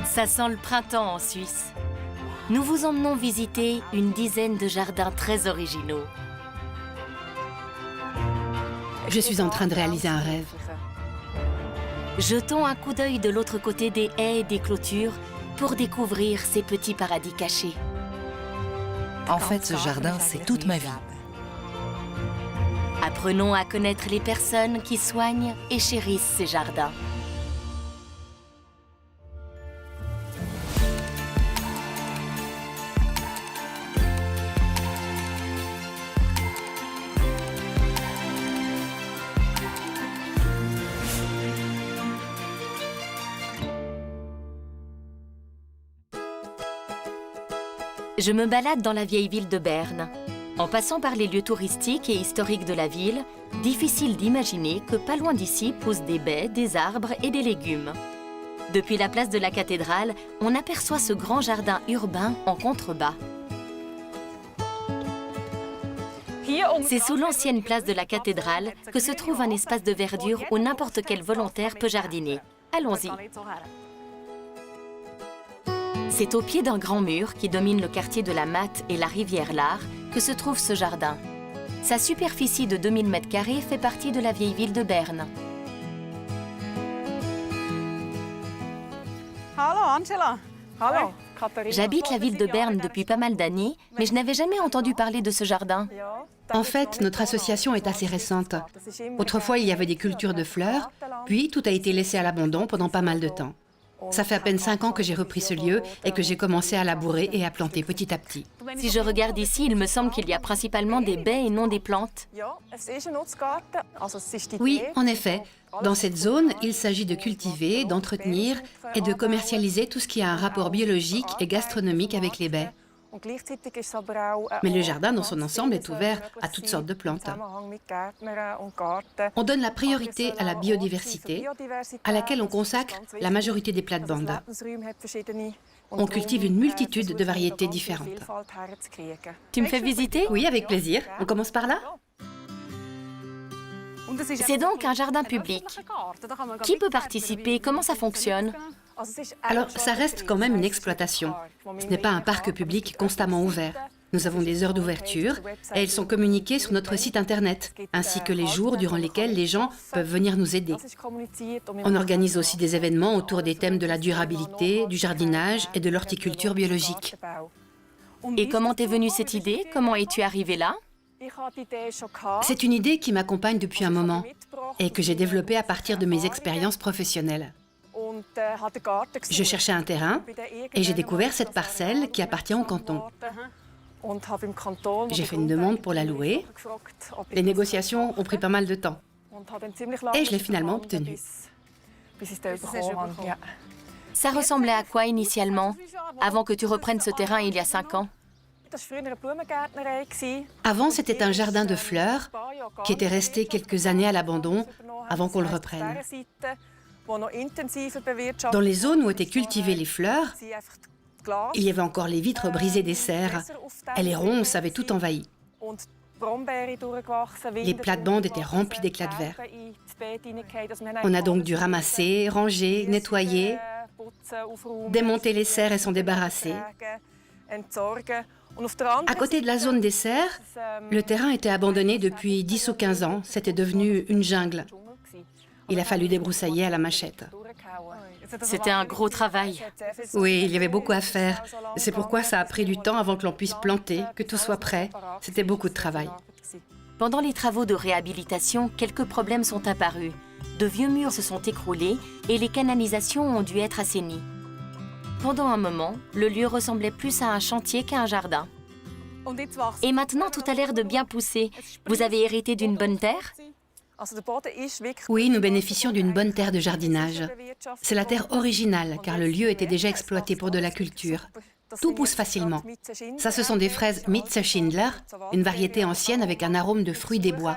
Ça sent le printemps en Suisse. Nous vous emmenons visiter une dizaine de jardins très originaux. Je suis en train de réaliser un rêve. Jetons un coup d'œil de l'autre côté des haies et des clôtures pour découvrir ces petits paradis cachés. En fait, ce jardin, c'est toute ma vie. Apprenons à connaître les personnes qui soignent et chérissent ces jardins. Je me balade dans la vieille ville de Berne. En passant par les lieux touristiques et historiques de la ville, difficile d'imaginer que pas loin d'ici poussent des baies, des arbres et des légumes. Depuis la place de la cathédrale, on aperçoit ce grand jardin urbain en contrebas. C'est sous l'ancienne place de la cathédrale que se trouve un espace de verdure où n'importe quel volontaire peut jardiner. Allons-y. C'est au pied d'un grand mur qui domine le quartier de la Matte et la rivière Laar que se trouve ce jardin. Sa superficie de 2000 m² fait partie de la vieille ville de Berne. Hallo Angela. Hallo. J'habite la ville de Berne depuis pas mal d'années, mais je n'avais jamais entendu parler de ce jardin. En fait, notre association est assez récente. Autrefois, il y avait des cultures de fleurs, puis tout a été laissé à l'abandon pendant pas mal de temps. Ça fait à peine 5 ans que j'ai repris ce lieu et que j'ai commencé à labourer et à planter petit à petit. Si je regarde ici, il me semble qu'il y a principalement des baies et non des plantes. Oui, en effet. Dans cette zone, il s'agit de cultiver, d'entretenir et de commercialiser tout ce qui a un rapport biologique et gastronomique avec les baies. Mais le jardin dans son ensemble est ouvert à toutes sortes de plantes. On donne la priorité à la biodiversité, à laquelle on consacre la majorité des plates-bandes. On cultive une multitude de variétés différentes. Tu me fais visiter? Oui, avec plaisir. On commence par là? C'est donc un jardin public. Qui peut participer? Comment ça fonctionne? Alors, ça reste quand même une exploitation. Ce n'est pas un parc public constamment ouvert. Nous avons des heures d'ouverture et elles sont communiquées sur notre site internet, ainsi que les jours durant lesquels les gens peuvent venir nous aider. On organise aussi des événements autour des thèmes de la durabilité, du jardinage et de l'horticulture biologique. Et comment t'es venue cette idée? Comment es-tu arrivée là? C'est une idée qui m'accompagne depuis un moment et que j'ai développée à partir de mes expériences professionnelles. Je cherchais un terrain et j'ai découvert cette parcelle qui appartient au canton. J'ai fait une demande pour la louer. Les négociations ont pris pas mal de temps. Et je l'ai finalement obtenue. Ça ressemblait à quoi initialement, avant que tu reprennes ce terrain il y a 5 ans? Avant, c'était un jardin de fleurs qui était resté quelques années à l'abandon avant qu'on le reprenne. Dans les zones où étaient cultivées les fleurs, il y avait encore les vitres brisées des serres et les ronces avaient tout envahi. Les plates-bandes étaient remplies d'éclats de verre. On a donc dû ramasser, ranger, nettoyer, démonter les serres et s'en débarrasser. À côté de la zone des serres, le terrain était abandonné depuis 10 ou 15 ans. C'était devenu une jungle. Il a fallu débroussailler à la machette. C'était un gros travail. Oui, il y avait beaucoup à faire. C'est pourquoi ça a pris du temps avant que l'on puisse planter, que tout soit prêt. C'était beaucoup de travail. Pendant les travaux de réhabilitation, quelques problèmes sont apparus. De vieux murs se sont écroulés et les canalisations ont dû être assainies. Pendant un moment, le lieu ressemblait plus à un chantier qu'à un jardin. Et maintenant, tout a l'air de bien pousser. Vous avez hérité d'une bonne terre? Oui, nous bénéficions d'une bonne terre de jardinage. C'est la terre originale, car le lieu était déjà exploité pour de la culture. Tout pousse facilement. Ça, ce sont des fraises Mitze-Schindler, une variété ancienne avec un arôme de fruits des bois.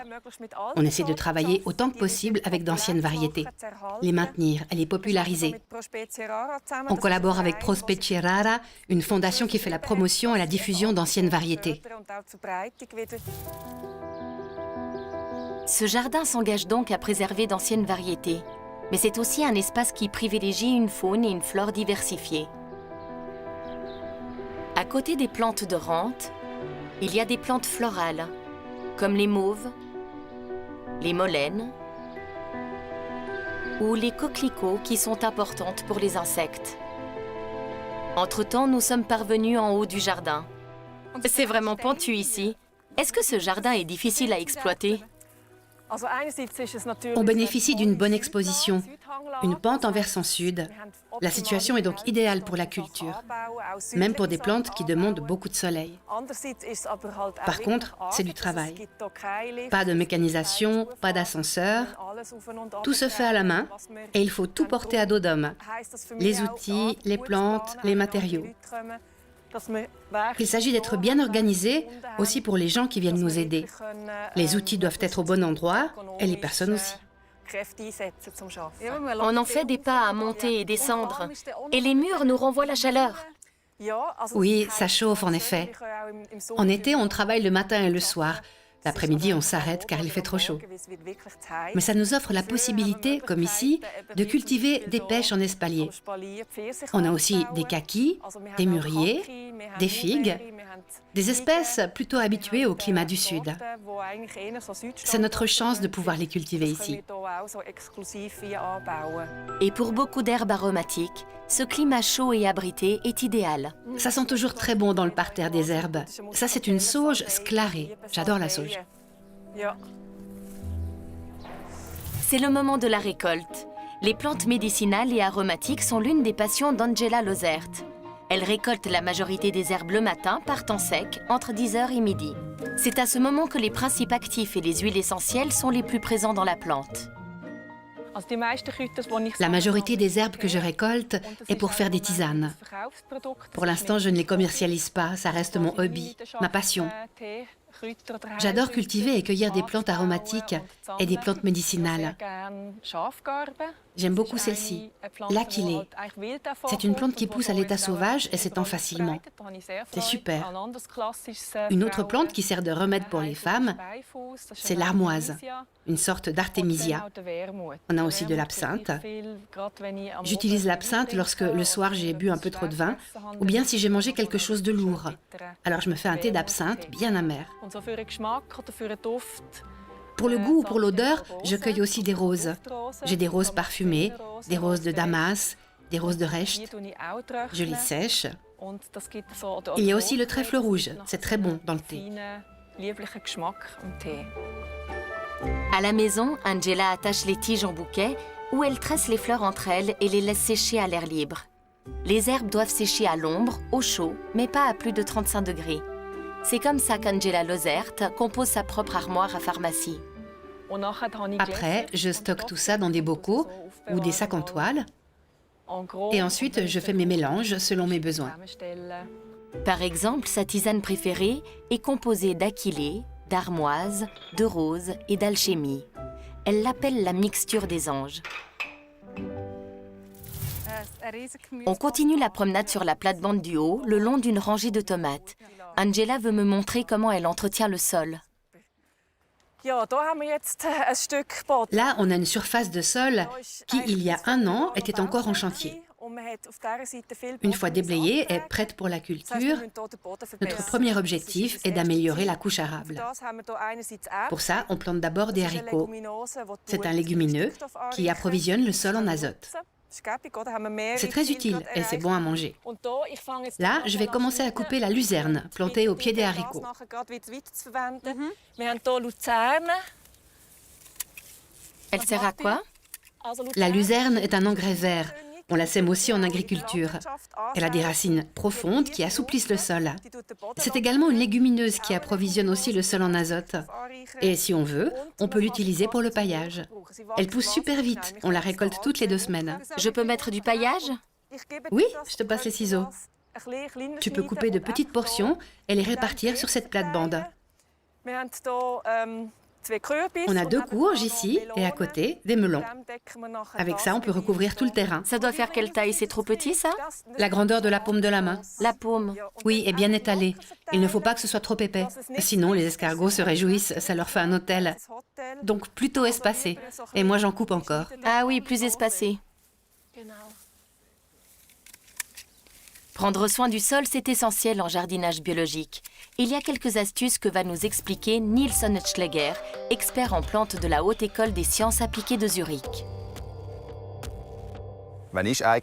On essaie de travailler autant que possible avec d'anciennes variétés, les maintenir et les populariser. On collabore avec Pro Specie Rara, une fondation qui fait la promotion et la diffusion d'anciennes variétés. Ce jardin s'engage donc à préserver d'anciennes variétés. mais c'est aussi un espace qui privilégie une faune et une flore diversifiées. À côté des plantes de rente, il y a des plantes florales, comme les mauves, les molènes ou les coquelicots qui sont importantes pour les insectes. Entre-temps, nous sommes parvenus en haut du jardin. C'est vraiment pentu ici. Est-ce que ce jardin est difficile à exploiter? On bénéficie d'une bonne exposition, une pente en versant sud. La situation est donc idéale pour la culture, même pour des plantes qui demandent beaucoup de soleil. Par contre, c'est du travail. Pas de mécanisation, pas d'ascenseur. Tout se fait à la main et il faut tout porter à dos d'homme. Les outils, les plantes, les matériaux. Il s'agit d'être bien organisé aussi pour les gens qui viennent nous aider. Les outils doivent être au bon endroit et les personnes aussi. On en fait des pas à monter et descendre, et les murs nous renvoient la chaleur. Oui, ça chauffe en effet. En été, on travaille le matin et le soir. L'après-midi, on s'arrête car il fait trop chaud. Mais ça nous offre la possibilité, comme ici, de cultiver des pêches en espalier. On a aussi des kakis, des mûriers, des figues, des espèces plutôt habituées au climat du Sud. C'est notre chance de pouvoir les cultiver ici. Et pour beaucoup d'herbes aromatiques, ce climat chaud et abrité est idéal. Ça sent toujours très bon dans le parterre des herbes. Ça, c'est une sauge sclarée. J'adore la sauge. C'est le moment de la récolte. Les plantes médicinales et aromatiques sont l'une des passions d'Angela Lozert. Elle récolte la majorité des herbes le matin par temps sec, entre 10h et midi. C'est à ce moment que les principes actifs et les huiles essentielles sont les plus présents dans la plante. La majorité des herbes que je récolte est pour faire des tisanes. Pour l'instant, je ne les commercialise pas, ça reste mon hobby, ma passion. J'adore cultiver et cueillir des plantes aromatiques et des plantes médicinales. J'aime beaucoup celle-ci, l'Achillée. C'est une plante qui pousse à l'état sauvage et s'étend facilement. C'est super. Une autre plante qui sert de remède pour les femmes, c'est l'armoise, une sorte d'artémisia. On a aussi de l'absinthe. J'utilise l'absinthe lorsque le soir j'ai bu un peu trop de vin ou bien si j'ai mangé quelque chose de lourd. Alors je me fais un thé d'absinthe bien amer. Pour le goût ou pour l'odeur, je cueille aussi des roses. J'ai des roses parfumées, des roses de Damas, des roses de Recht. Je les sèche. Il y a aussi le trèfle rouge, c'est très bon dans le thé. À la maison, Angela attache les tiges en bouquet où elle tresse les fleurs entre elles et les laisse sécher à l'air libre. Les herbes doivent sécher à l'ombre, au chaud, mais pas à plus de 35 degrés. C'est comme ça qu'Angela Lozert compose sa propre armoire à pharmacie. Après, je stocke tout ça dans des bocaux ou des sacs en toile. Et ensuite, je fais mes mélanges selon mes besoins. Par exemple, sa tisane préférée est composée d'achillée, d'armoise, de rose et d'alchimie. Elle l'appelle la mixture des anges. On continue la promenade sur la plate-bande du haut, le long d'une rangée de tomates. Angela veut me montrer comment elle entretient le sol. Là, on a une surface de sol qui, il y a un an, était encore en chantier. Une fois déblayée et prête pour la culture, notre premier objectif est d'améliorer la couche arable. Pour ça, on plante d'abord des haricots. C'est un légumineux qui approvisionne le sol en azote. C'est très utile et c'est bon à manger. Là, je vais commencer à couper la luzerne, plantée au pied des haricots. Elle sert à quoi? La luzerne est un engrais vert. On la sème aussi en agriculture. Elle a des racines profondes qui assouplissent le sol. C'est également une légumineuse qui approvisionne aussi le sol en azote. Et si on veut, on peut l'utiliser pour le paillage. Elle pousse super vite. On la récolte toutes les 2 semaines. Je peux mettre du paillage? Oui, je te passe les ciseaux. Tu peux couper de petites portions et les répartir sur cette plate-bande. On a 2 courges ici et à côté, des melons. Avec ça, on peut recouvrir tout le terrain. Ça doit faire quelle taille? C'est trop petit, ça? La grandeur de la paume de la main. La paume. Oui, et bien étalée. Il ne faut pas que ce soit trop épais. Sinon, les escargots se réjouissent, ça leur fait un hôtel. Donc plutôt espacé. Et moi, j'en coupe encore. Ah oui, plus espacé. Prendre soin du sol, c'est essentiel en jardinage biologique. Il y a quelques astuces que va nous expliquer Niels Sonnetschläger, expert en plantes de la Haute École des sciences appliquées de Zurich.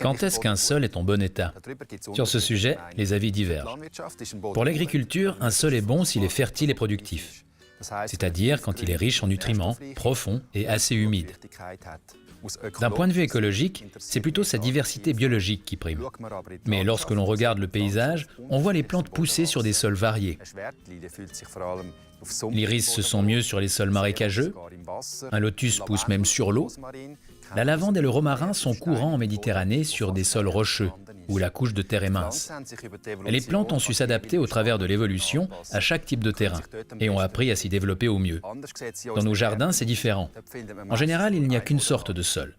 Quand est-ce qu'un sol est en bon état? Sur ce sujet, les avis divergent. Pour l'agriculture, un sol est bon s'il est fertile et productif, c'est-à-dire quand il est riche en nutriments, profond et assez humide. D'un point de vue écologique, c'est plutôt sa diversité biologique qui prime. Mais lorsque l'on regarde le paysage, on voit les plantes pousser sur des sols variés. L'iris se sent mieux sur les sols marécageux, un lotus pousse même sur l'eau. La lavande et le romarin sont courants en Méditerranée sur des sols rocheux, où la couche de terre est mince. Les plantes ont su s'adapter au travers de l'évolution à chaque type de terrain et ont appris à s'y développer au mieux. Dans nos jardins, c'est différent. En général, il n'y a qu'une sorte de sol.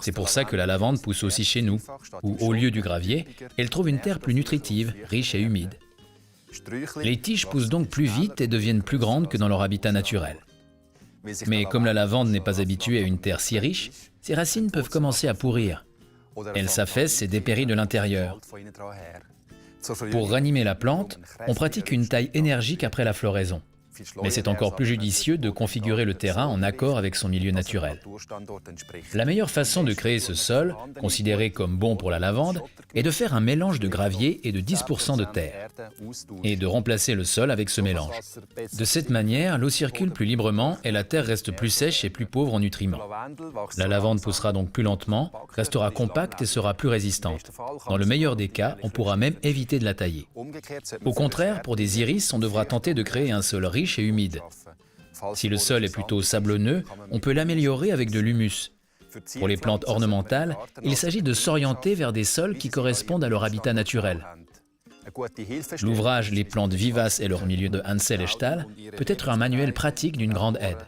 C'est pour ça que la lavande pousse aussi chez nous, où au lieu du gravier, elle trouve une terre plus nutritive, riche et humide. Les tiges poussent donc plus vite et deviennent plus grandes que dans leur habitat naturel. Mais comme la lavande n'est pas habituée à une terre si riche, ses racines peuvent commencer à pourrir. Elle s'affaisse et dépérit de l'intérieur. Pour ranimer la plante, on pratique une taille énergique après la floraison. Mais c'est encore plus judicieux de configurer le terrain en accord avec son milieu naturel. La meilleure façon de créer ce sol, considéré comme bon pour la lavande, est de faire un mélange de gravier et de 10% de terre, et de remplacer le sol avec ce mélange. De cette manière, l'eau circule plus librement et la terre reste plus sèche et plus pauvre en nutriments. La lavande poussera donc plus lentement, restera compacte et sera plus résistante. Dans le meilleur des cas, on pourra même éviter de la tailler. Au contraire, pour des iris, on devra tenter de créer un sol riche et humide. Si le sol est plutôt sablonneux, on peut l'améliorer avec de l'humus. Pour les plantes ornementales, il s'agit de s'orienter vers des sols qui correspondent à leur habitat naturel. L'ouvrage Les plantes vivaces et leur milieu de Hansel et Stahl peut être un manuel pratique d'une grande aide.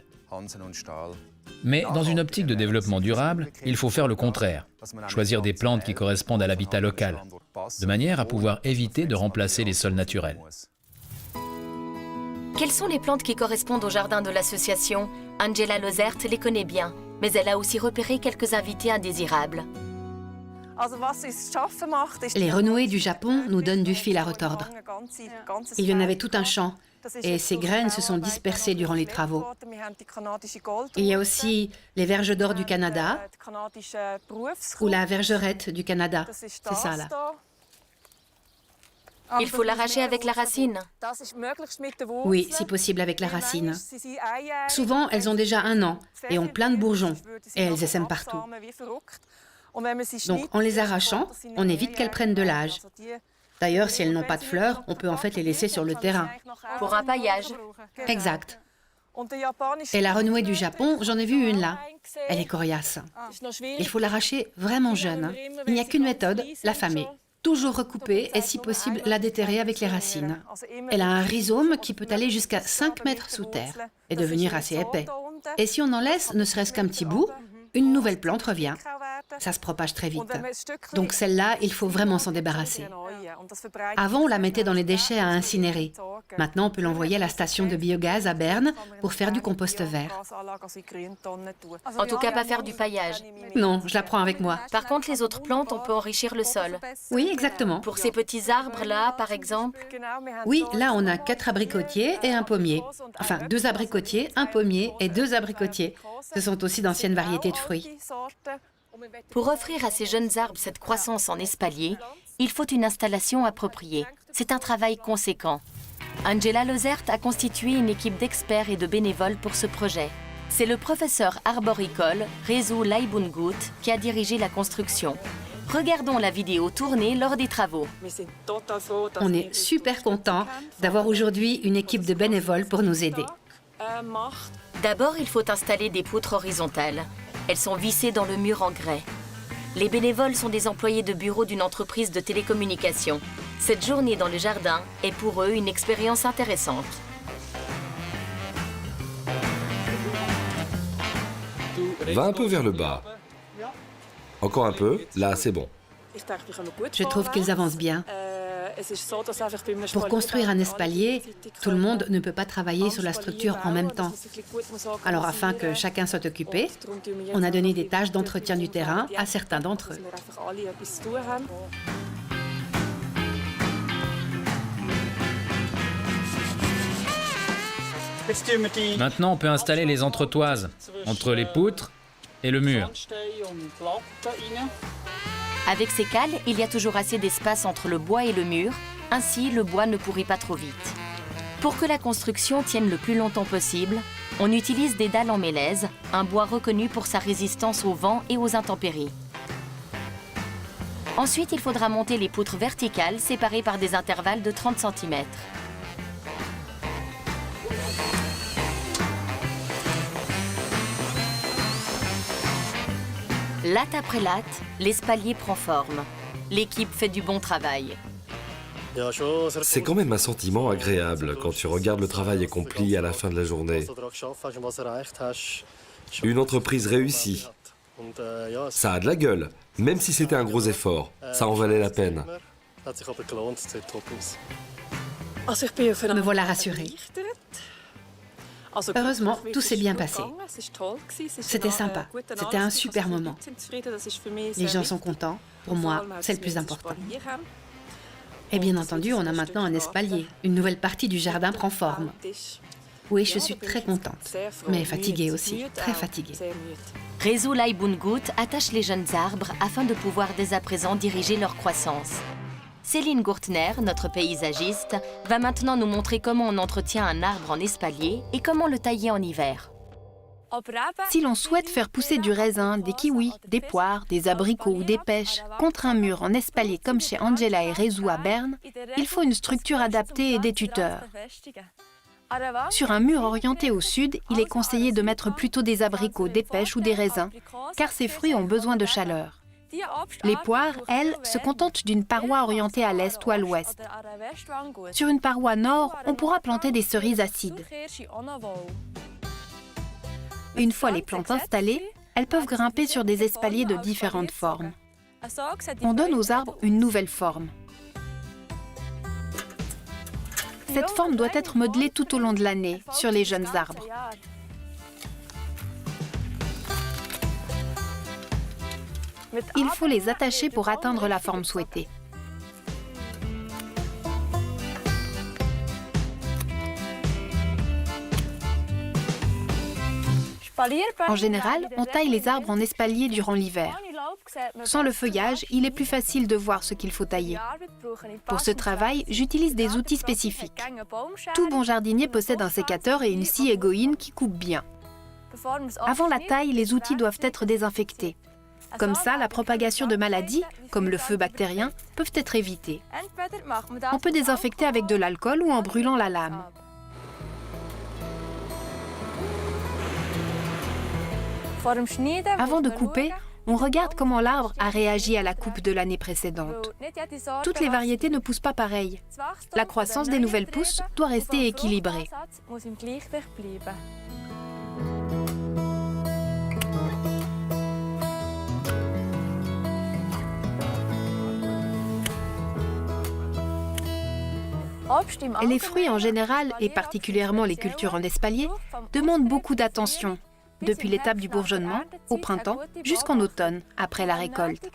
Mais dans une optique de développement durable, il faut faire le contraire, choisir des plantes qui correspondent à l'habitat local, de manière à pouvoir éviter de remplacer les sols naturels. Quelles sont les plantes qui correspondent au jardin de l'association? Angela Lozert les connaît bien, mais elle a aussi repéré quelques invités indésirables. Les renouées du Japon nous donnent du fil à retordre. Il y en avait tout un champ, et ces graines se sont dispersées durant les travaux. Il y a aussi les verges d'or du Canada, ou la vergerette du Canada. C'est ça, là. Il faut l'arracher avec la racine. Oui, si possible avec la racine. Souvent, elles ont déjà 1 an et ont plein de bourgeons, et elles essaiment partout. Donc, en les arrachant, on évite qu'elles prennent de l'âge. D'ailleurs, si elles n'ont pas de fleurs, on peut en fait les laisser sur le terrain. Pour un paillage. Exact. Et la renouée du Japon, j'en ai vu une là. Elle est coriace. Il faut l'arracher vraiment jeune. Il n'y a qu'une méthode, l'affamer. Toujours recouper et si possible la déterrer avec les racines. Elle a un rhizome qui peut aller jusqu'à 5 mètres sous terre et devenir assez épais. Et si on en laisse ne serait-ce qu'un petit bout, une nouvelle plante revient. Ça se propage très vite. Donc celle-là, il faut vraiment s'en débarrasser. Avant, on la mettait dans les déchets à incinérer. Maintenant, on peut l'envoyer à la station de biogaz à Berne pour faire du compost vert. En tout cas, pas faire du paillage. Non, je la prends avec moi. Par contre, les autres plantes, on peut enrichir le sol. Oui, exactement. Pour ces petits arbres-là, par exemple. Oui, là, on a 4 abricotiers et un pommier. Enfin, 2 abricotiers, un pommier et 2 abricotiers. Ce sont aussi d'anciennes variétés de fruits. Pour offrir à ces jeunes arbres cette croissance en espalier, il faut une installation appropriée. C'est un travail conséquent. Angela Lozert a constitué une équipe d'experts et de bénévoles pour ce projet. C'est le professeur arboricole Rezu Leibungut qui a dirigé la construction. Regardons la vidéo tournée lors des travaux. On est super contents d'avoir aujourd'hui une équipe de bénévoles pour nous aider. D'abord, il faut installer des poutres horizontales. Elles sont vissées dans le mur en grès. Les bénévoles sont des employés de bureau d'une entreprise de télécommunications. Cette journée dans le jardin est pour eux une expérience intéressante. Va un peu vers le bas. Encore un peu. Là, c'est bon. Je trouve qu'ils avancent bien. Pour construire un espalier, tout le monde ne peut pas travailler sur la structure en même temps. Alors afin que chacun soit occupé, on a donné des tâches d'entretien du terrain à certains d'entre eux. Maintenant, on peut installer les entretoises entre les poutres et le mur. Avec ces cales, il y a toujours assez d'espace entre le bois et le mur, ainsi le bois ne pourrit pas trop vite. Pour que la construction tienne le plus longtemps possible, on utilise des dalles en mélèze, un bois reconnu pour sa résistance au vent et aux intempéries. Ensuite, il faudra monter les poutres verticales séparées par des intervalles de 30 cm. Latte après latte, l'espalier prend forme. L'équipe fait du bon travail. C'est quand même un sentiment agréable quand tu regardes le travail accompli à la fin de la journée. Une entreprise réussie. Ça a de la gueule, même si c'était un gros effort. Ça en valait la peine. Me voilà rassurée. Heureusement, tout s'est bien passé. C'était sympa, c'était un super moment. Les gens sont contents, pour moi, c'est le plus important. Et bien entendu, on a maintenant un espalier. Une nouvelle partie du jardin prend forme. Oui, je suis très contente, mais fatiguée aussi, très fatiguée. Rezu Laibungut attache les jeunes arbres afin de pouvoir dès à présent diriger leur croissance. Céline Gourtner, notre paysagiste, va maintenant nous montrer comment on entretient un arbre en espalier et comment le tailler en hiver. Si l'on souhaite faire pousser du raisin, des kiwis, des poires, des abricots ou des pêches contre un mur en espalier comme chez Angela et Rezu à Berne, il faut une structure adaptée et des tuteurs. Sur un mur orienté au sud, il est conseillé de mettre plutôt des abricots, des pêches ou des raisins, car ces fruits ont besoin de chaleur. Les poires, elles, se contentent d'une paroi orientée à l'est ou à l'ouest. Sur une paroi nord, on pourra planter des cerises acides. Une fois les plantes installées, elles peuvent grimper sur des espaliers de différentes formes. On donne aux arbres une nouvelle forme. Cette forme doit être modelée tout au long de l'année, sur les jeunes arbres. Il faut les attacher pour atteindre la forme souhaitée. En général, on taille les arbres en espalier durant l'hiver. Sans le feuillage, il est plus facile de voir ce qu'il faut tailler. Pour ce travail, j'utilise des outils spécifiques. Tout bon jardinier possède un sécateur et une scie égoïne qui coupe bien. Avant la taille, les outils doivent être désinfectés. Comme ça, la propagation de maladies, comme le feu bactérien, peuvent être évitées. On peut désinfecter avec de l'alcool ou en brûlant la lame. Avant de couper, on regarde comment l'arbre a réagi à la coupe de l'année précédente. Toutes les variétés ne poussent pas pareil. La croissance des nouvelles pousses doit rester équilibrée. Les fruits en général, et particulièrement les cultures en espalier, demandent beaucoup d'attention, depuis l'étape du bourgeonnement, au printemps, jusqu'en automne, après la récolte,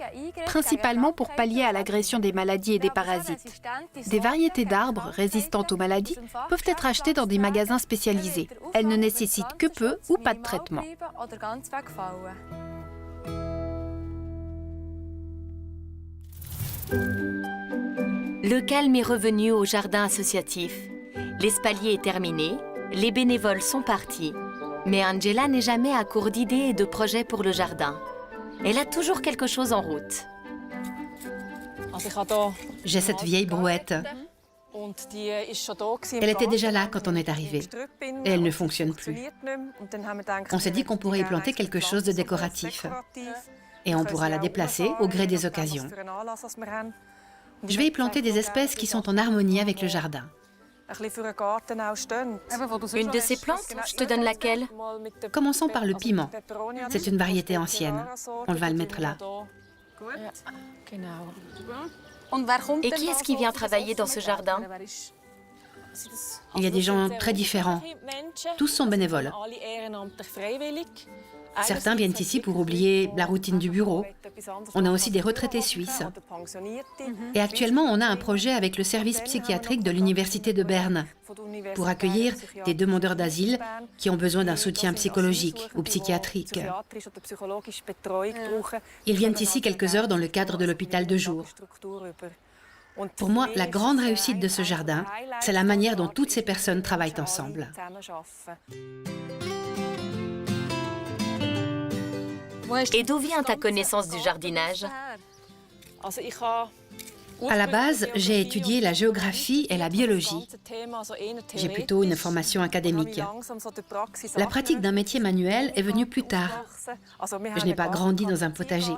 principalement pour pallier à l'agression des maladies et des parasites. Des variétés d'arbres résistantes aux maladies peuvent être achetées dans des magasins spécialisés. Elles ne nécessitent que peu ou pas de traitement. Le calme est revenu au jardin associatif. L'espalier est terminé, les bénévoles sont partis. Mais Angela n'est jamais à court d'idées et de projets pour le jardin. Elle a toujours quelque chose en route. J'ai cette vieille brouette. Elle était déjà là quand on est arrivé. Et elle ne fonctionne plus. On s'est dit qu'on pourrait y planter quelque chose de décoratif. Et on pourra la déplacer au gré des occasions. Je vais y planter des espèces qui sont en harmonie avec le jardin. Une de ces plantes, je te donne laquelle? Commençons par le piment. C'est une variété ancienne. On va le mettre là. Et qui est-ce qui vient travailler dans ce jardin? Il y a des gens très différents. Tous sont bénévoles. Certains viennent ici pour oublier la routine du bureau. On a aussi des retraités suisses. Et actuellement, on a un projet avec le service psychiatrique de l'Université de Berne pour accueillir des demandeurs d'asile qui ont besoin d'un soutien psychologique ou psychiatrique. Ils viennent ici quelques heures dans le cadre de l'hôpital de jour. Pour moi, la grande réussite de ce jardin, c'est la manière dont toutes ces personnes travaillent ensemble. Et d'où vient ta connaissance du jardinage? À la base, j'ai étudié la géographie et la biologie. J'ai plutôt une formation académique. La pratique d'un métier manuel est venue plus tard. Je n'ai pas grandi dans un potager.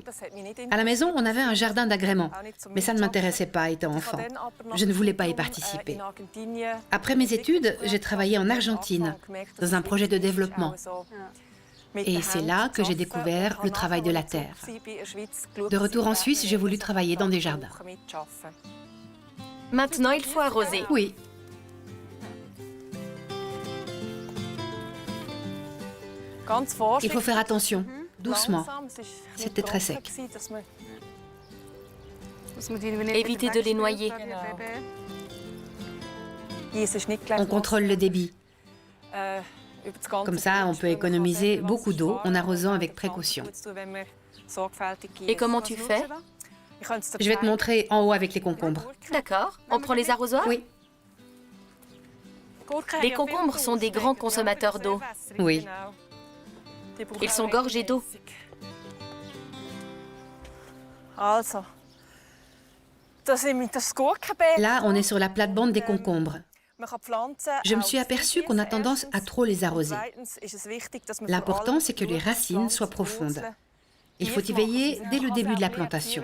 À la maison, on avait un jardin d'agrément, mais ça ne m'intéressait pas étant enfant. Je ne voulais pas y participer. Après mes études, j'ai travaillé en Argentine, dans un projet de développement. Et c'est là que j'ai découvert le travail de la terre. De retour en Suisse, j'ai voulu travailler dans des jardins. Maintenant, il faut arroser. Oui. Il faut faire attention, doucement. C'était très sec. Évitez de les noyer. On contrôle le débit. Comme ça, on peut économiser beaucoup d'eau en arrosant avec précaution. Et comment tu fais? Je vais te montrer en haut avec les concombres. D'accord. On prend les arrosoirs? Oui. Les concombres sont des grands consommateurs d'eau. Oui. Ils sont gorgés d'eau. Là, on est sur la plate-bande des concombres. Je me suis aperçue qu'on a tendance à trop les arroser. L'important, c'est que les racines soient profondes. Il faut y veiller dès le début de la plantation.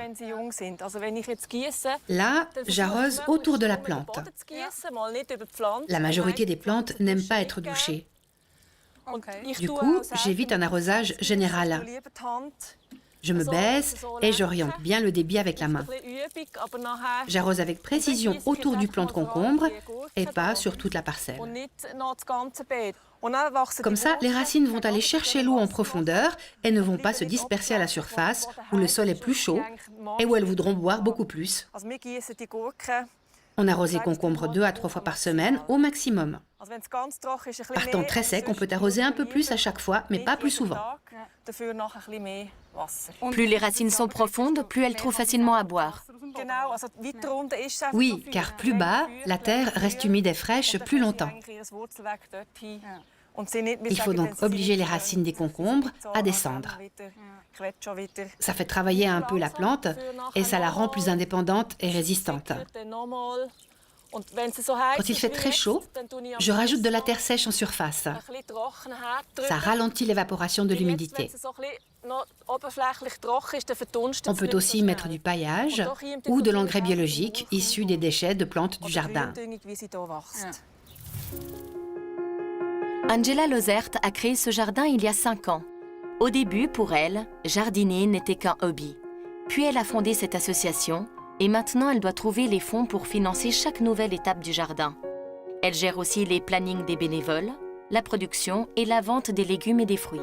Là, j'arrose autour de la plante. La majorité des plantes n'aiment pas être douchées. Du coup, j'évite un arrosage général. Je me baisse et j'oriente bien le débit avec la main. J'arrose avec précision autour du plant de concombre et pas sur toute la parcelle. Comme ça, les racines vont aller chercher l'eau en profondeur et ne vont pas se disperser à la surface où le sol est plus chaud et où elles voudront boire beaucoup plus. On arrose les concombres 2 à 3 fois par semaine au maximum. Par temps très sec, on peut arroser un peu plus à chaque fois, mais pas plus souvent. Plus les racines sont profondes, plus elles trouvent facilement à boire. Oui, car plus bas, la terre reste humide et fraîche plus longtemps. Il faut donc obliger les racines des concombres à descendre. Ça fait travailler un peu la plante et ça la rend plus indépendante et résistante. Quand il fait très chaud, je rajoute de la terre sèche en surface. Ça ralentit l'évaporation de l'humidité. On peut aussi mettre du paillage ou de l'engrais biologique issu des déchets de plantes du jardin. Angela Lozert a créé ce jardin il y a 5 ans. Au début, pour elle, jardiner n'était qu'un hobby. Puis elle a fondé cette association et maintenant elle doit trouver les fonds pour financer chaque nouvelle étape du jardin. Elle gère aussi les plannings des bénévoles, la production et la vente des légumes et des fruits.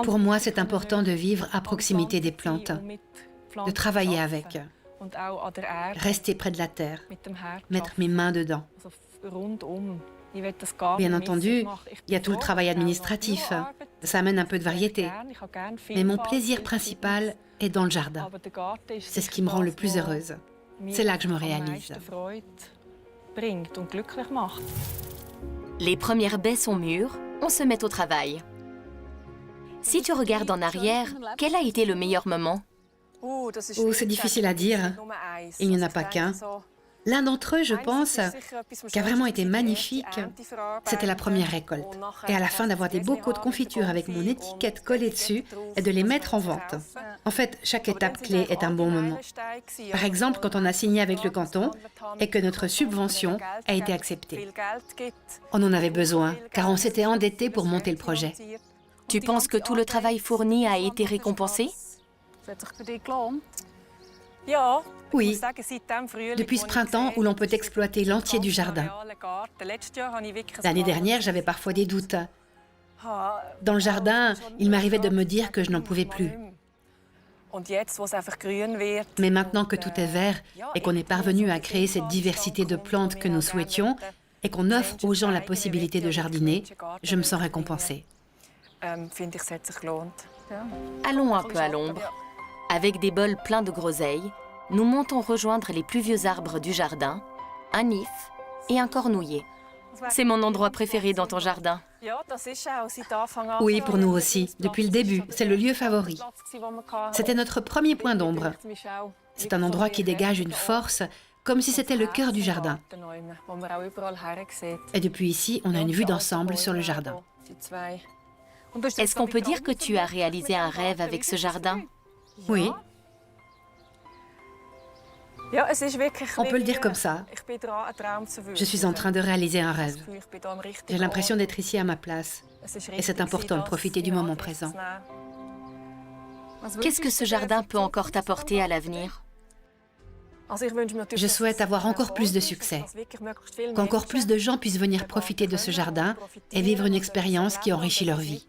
Pour moi, c'est important de vivre à proximité des plantes, de travailler avec, rester près de la terre, mettre mes mains dedans. Bien entendu, il y a tout le travail administratif. Ça amène un peu de variété. Mais mon plaisir principal est dans le jardin. C'est ce qui me rend le plus heureuse. C'est là que je me réalise. Les premières baies sont mûres, on se met au travail. Si tu regardes en arrière, quel a été le meilleur moment? C'est difficile à dire. Il n'y en a pas qu'un. L'un d'entre eux, je pense, qui a vraiment été magnifique, c'était la première récolte. Et à la fin d'avoir des bocaux de confiture avec mon étiquette collée dessus et de les mettre en vente. En fait, chaque étape clé est un bon moment. Par exemple, quand on a signé avec le canton et que notre subvention a été acceptée. On en avait besoin, car on s'était endetté pour monter le projet. Tu penses que tout le travail fourni a été récompensé? Oui, depuis ce printemps où l'on peut exploiter l'entier du jardin. L'année dernière, j'avais parfois des doutes. Dans le jardin, il m'arrivait de me dire que je n'en pouvais plus. Mais maintenant que tout est vert et qu'on est parvenu à créer cette diversité de plantes que nous souhaitions et qu'on offre aux gens la possibilité de jardiner, je me sens récompensée. Allons un peu à l'ombre. Avec des bols pleins de groseilles, nous montons rejoindre les plus vieux arbres du jardin, un if et un cornouiller. C'est mon endroit préféré dans ton jardin. Oui, pour nous aussi. Depuis le début, c'est le lieu favori. C'était notre premier point d'ombre. C'est un endroit qui dégage une force, comme si c'était le cœur du jardin. Et depuis ici, on a une vue d'ensemble sur le jardin. Est-ce qu'on peut dire que tu as réalisé un rêve avec ce jardin? Oui. On peut le dire comme ça. Je suis en train de réaliser un rêve. J'ai l'impression d'être ici à ma place. Et c'est important de profiter du moment présent. Qu'est-ce que ce jardin peut encore t'apporter à l'avenir? Je souhaite avoir encore plus de succès. Qu'encore plus de gens puissent venir profiter de ce jardin et vivre une expérience qui enrichit leur vie.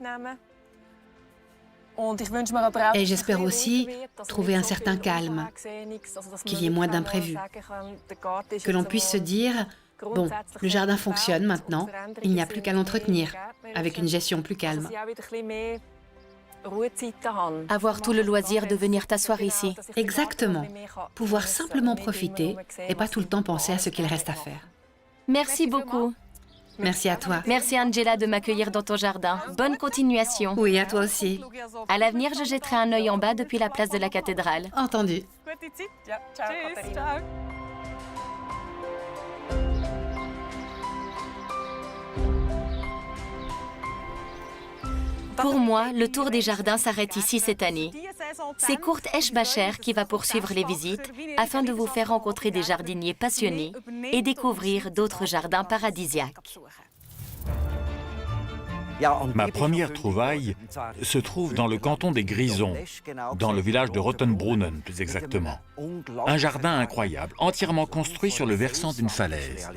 Et j'espère aussi trouver un certain calme, qu'il y ait moins d'imprévus, que l'on puisse se dire « Bon, le jardin fonctionne maintenant, il n'y a plus qu'à l'entretenir, avec une gestion plus calme. » Avoir tout le loisir de venir t'asseoir ici. Exactement. Pouvoir simplement profiter et pas tout le temps penser à ce qu'il reste à faire. Merci beaucoup. Merci à toi. Merci Angela de m'accueillir dans ton jardin. Bonne continuation. Oui, à toi aussi. À l'avenir, je jetterai un œil en bas depuis la place de la cathédrale. Entendu. Pour moi, le tour des jardins s'arrête ici cette année. C'est Kurt Eschbacher qui va poursuivre les visites afin de vous faire rencontrer des jardiniers passionnés et découvrir d'autres jardins paradisiaques. Ma première trouvaille se trouve dans le canton des Grisons, dans le village de Rottenbrunnen plus exactement. Un jardin incroyable, entièrement construit sur le versant d'une falaise.